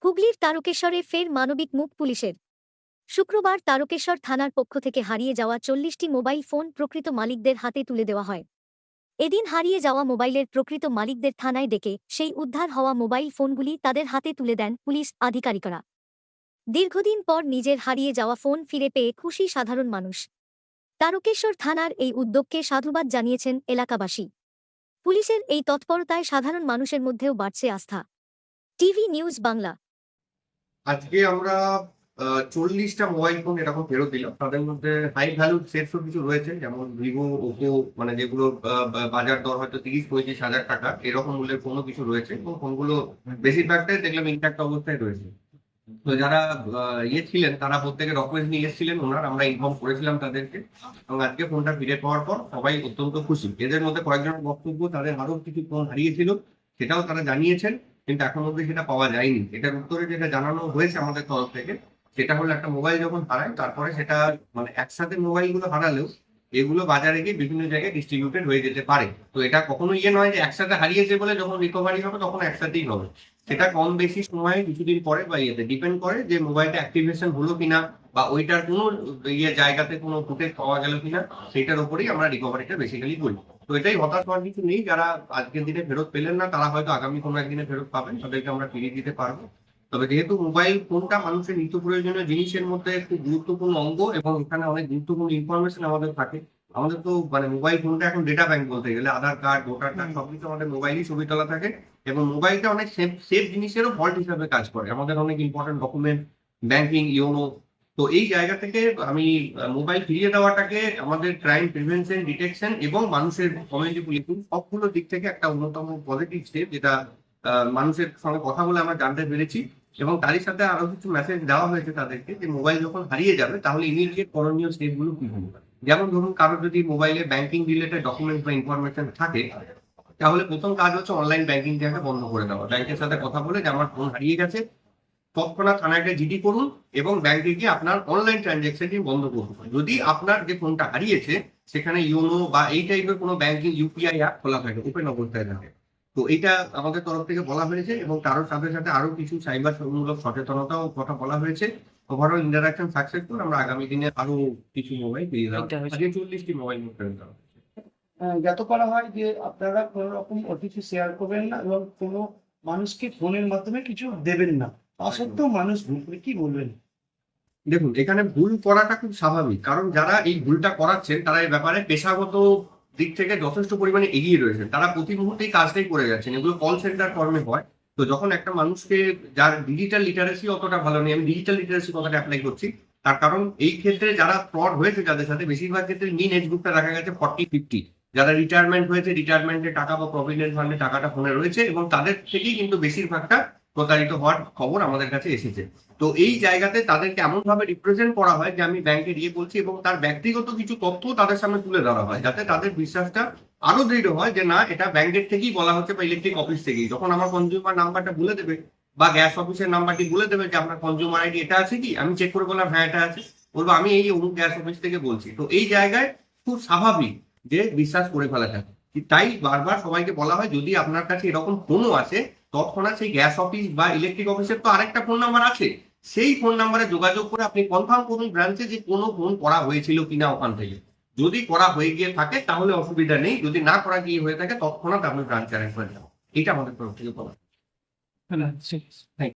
হুগলির তারকেশ্বরে ফের মানবিক মুখ পুলিশের। শুক্রবার তারকেশ্বর থানার পক্ষ থেকে হারিয়ে যাওয়া 40টি মোবাইল ফোন প্রকৃত মালিকদের হাতে তুলে দেওয়া হয়। এদিন হারিয়ে যাওয়া মোবাইলের প্রকৃত মালিকদের থানায় ডেকে সেই উদ্ধার হওয়া মোবাইল ফোনগুলি তাদের হাতে তুলে দেন পুলিশ আধিকারিকরা। দীর্ঘদিন পর নিজের হারিয়ে যাওয়া ফোন ফিরে পেয়ে খুশি সাধারণ মানুষ। তারকেশ্বর থানার এই উদ্যোগকে সাধুবাদ জানিয়েছেন এলাকাবাসী। পুলিশের এই তৎপরতায় সাধারণ মানুষের মধ্যেও বাড়ছে আস্থা। TV news Bangla. আজকে আমরা 40টা মোবাইল ফোন এরকম ফেরত দিলাম। তাদের মধ্যে হাই ভ্যালু সেটসও কিছু রয়েছে, যেমন ভিভো, ওপো, মানে যেগুলো বাজার দর হয়তো 30-35 হাজার টাকা এরকম মূল্যের ফোনও কিছু রয়েছে, এবং ফোনগুলো বেশিরভাগটাই দেখলাম ইনট্যাক্ট অবস্থায় রয়েছে। তো যারা ছিলেন তারা প্রত্যেকে ডকুমেন্ট নিয়ে এসেছিলেন, আমরা ইনফর্ম করেছিলাম তাদেরকে, এবং আজকে ফোনটা ফিরে পাওয়ার পর সবাই অত্যন্ত খুশি। এদের মধ্যে কয়েকজনের বক্তব্য তাদের আরো কিছু ফোন হারিয়েছিল, সেটাও তারা জানিয়েছেন, কিন্তু এখন অব্দি সেটা পাওয়া যায়নি। এটার উত্তরে যেটা জানানো হয়েছে আমাদের তরফ থেকে, সেটা হলো একটা মোবাইল যখন হারায় তারপরে সেটা মানে একসাথে মোবাইলগুলো হারালেও এগুলো বাজারে গিয়ে বিভিন্ন জায়গায় ডিস্ট্রিবিউটেড হয়ে যেতে পারে। তো এটা কখনো নয় যে একসাথে হারিয়েছে বলে যখন রিকভারি হবে তখন একসাথেই হবে। সেটা কম বেশি সময়ে কিছুদিন পরে বা ডিপেন্ড করে যে মোবাইলটা অ্যাক্টিভেশন হলো কিনা, বা ওইটার কোনো জায়গাতে কোনো ফুটেজ পাওয়া গেল কিনা, সেটার উপরেই আমরা রিকভারিটা বেসিক্যালি করি। তো এটাই হতাশ হওয়ার কিছু নেই। যারা আজকের দিনে ফেরত পেলেন না তারা হয়তো আগামী কোনো একদিনে ফেরত পাবেন, তাদেরকে আমরা ফিরিয়ে দিতে পারবো। তবে যেহেতু মোবাইল ফোনটা মানুষের নিত্য প্রয়োজনীয় জিনিসের মধ্যে একটি গুরুত্বপূর্ণ অঙ্গ, এবং এখানে অনেক গুরুত্বপূর্ণ ইনফরমেশন আমাদের থাকে। আমাদের তো মানে মোবাইল ফোনটা এখন ডেটা ব্যাংক বলতে গেলে, আধার কার্ড, ভোটার কার্ড সবকিছু আমাদের মোবাইলই ছবি তোলা থাকে, এবং মোবাইলটা অনেক সেফ জিনিসেরও ভল্ট হিসাবে কাজ করে। আমাদের অনেক ইম্পর্টেন্ট ডকুমেন্ট, ব্যাংকিং, ইওনো। তো এই জায়গা থেকে আমি মোবাইল ফিরিয়ে দেওয়াটাকে আমাদের ক্রাইম প্রিভেনশন, ডিটেকশন এবং মানুষের কমিউনিটি পুলিশিং সবগুলো দিক থেকে একটা অন্যতম পজিটিভ স্টেপ, যেটা মানুষের সঙ্গে কথা বলে আমরা জানতে পেরেছি। এবং তারই সাথে আরো কিছু মেসেজ দেওয়া হয়েছে তাদেরকে যে মোবাইল যখন হারিয়ে যাবে তাহলে ইমিডিয়েট করণীয় স্টেপগুলো কি হবে। যেমন ধরুন, কারো যদি মোবাইলে ব্যাংকিং রিলেটেড ডকুমেন্ট বা ইনফরমেশন থাকে, তাহলে প্রথম কাজ হচ্ছে অনলাইন ব্যাংকিংটাকে বন্ধ করে দেওয়া। ব্যাংকের সাথে কথা বলে যে আমার ফোন হারিয়ে গেছে, তৎক্ষণাৎ থানায় একটা জিডি করুন এবং ব্যাংকে গিয়ে আপনার অনলাইন ট্রানজেকশনটি বন্ধ করুন। যদি আপনার যে ফোনটা হারিয়েছে সেখানে ইউনো বা এই টাইপের কোনো ব্যাংকিং ইউপিআই অ্যাপ খোলা থাকে, ওপেন অবস্থায় থাকে, তো এইটা আমাদের তরফ থেকে বলা হয়েছে। এবং তারও সাথে সাথে আরো কিছু সাইবার মূলক সচেতনতাও কথা বলা হয়েছে। Overall interaction successful. আমরা আগামী দিনে আরো কিছু মোবাইল পেয়ে যাবো। আজকে 40টি মোবাইল ফেরত দেওয়া হয়েছে। জ্ঞাত করা হয় যে আপনারা কোনো রকম ওটিপি শেয়ার করবেন না এবং কোনো মানুষকে ফোনের মাধ্যমে কিছু দেবেন না। তা সত্ত্বেও মানুষ ভুল করে, কি বলবেন? দেখুন, এখানে ভুল করাটা খুব স্বাভাবিক, কারণ যারা এই ভুলটা করাচ্ছেন তারা এই ব্যাপারে পেশাগত দিক থেকে যথেষ্ট পরিমাণে এগিয়ে রয়েছেন। তারা প্রতি মুহূর্তে এই কাজটাই করে যাচ্ছেন। এগুলো কল সেন্টার ফর্মে হয়। তো যখন একটা মানুষকে, যার ডিজিটাল লিটারেসি অতটা ভালো নেই, আমি ডিজিটাল লিটারেসি কথাটা অ্যাপ্লাই করছি, তার কারণ এই ক্ষেত্রে যারা ফ্রড হয়েছে যাদের সাথে, বেশিরভাগ ক্ষেত্রে মিন এজ গ্রুপটা দেখা গেছে 40-50। যারা রিটায়ারমেন্ট হয়েছে, রিটায়ারমেন্টের টাকা বা প্রভিডেন্ট ফান্ডে টাকাটা ফোনে রয়েছে, এবং তাদের থেকেই কিন্তু বেশিরভাগটা প্রতারিত হওয়ার খবর আমাদের কাছে এসেছে। তো এই জায়গাতে তাদেরকে এমন ভাবে রিপ্রেজেন্ট করা হয় যে আমি ব্যাংকে গিয়ে বলছি, এবং তার ব্যক্তিগত কিছু তথ্য তাদের সামনে তুলে ধরা হয়, যাতে তাদের বিশ্বাসটা আরো দৃঢ় হয় যে না, এটা ব্যাংকের থেকেই বলা হচ্ছে বা ইলেকট্রিক অফিস থেকেই। যখন আমার কনজিউমার নাম্বারটা বলে দেবে বা গ্যাস অফিসের নাম্বারটি বলে দেবে যে আপনার কনজিউমার আইডি এটা আছে কি, আমি চেক করে বললাম হ্যাঁ এটা আছে, বলবো আমি এই অমুক গ্যাস অফিস থেকে বলছি। তো এই জায়গায় খুব স্বাভাবিক যে বিশ্বাস করে ফেলা থাকে। তাই বারবার সবাইকে বলা হয়, যদি আপনার কাছে এরকম ফোনও আছে, তৎক্ষণাৎ সেই গ্যাস অফিস বা ইলেকট্রিক অফিসের তো আরেকটা ফোন নাম্বার আছে, সেই ফোন নাম্বারে যোগাযোগ করে আপনি কনফার্ম করুন ব্রাঞ্চে যে কোনো ফোন করা হয়েছিল কিনা ওখান থেকে। যদি করা হয়ে গিয়ে থাকে তাহলে অসুবিধা নেই, যদি না করা গিয়ে হয়ে থাকে তৎক্ষণাৎ আপনি ব্রাঞ্চে অ্যারেঞ্জ করে যাবেন। এটা আমাদের তরফ থেকে বলা।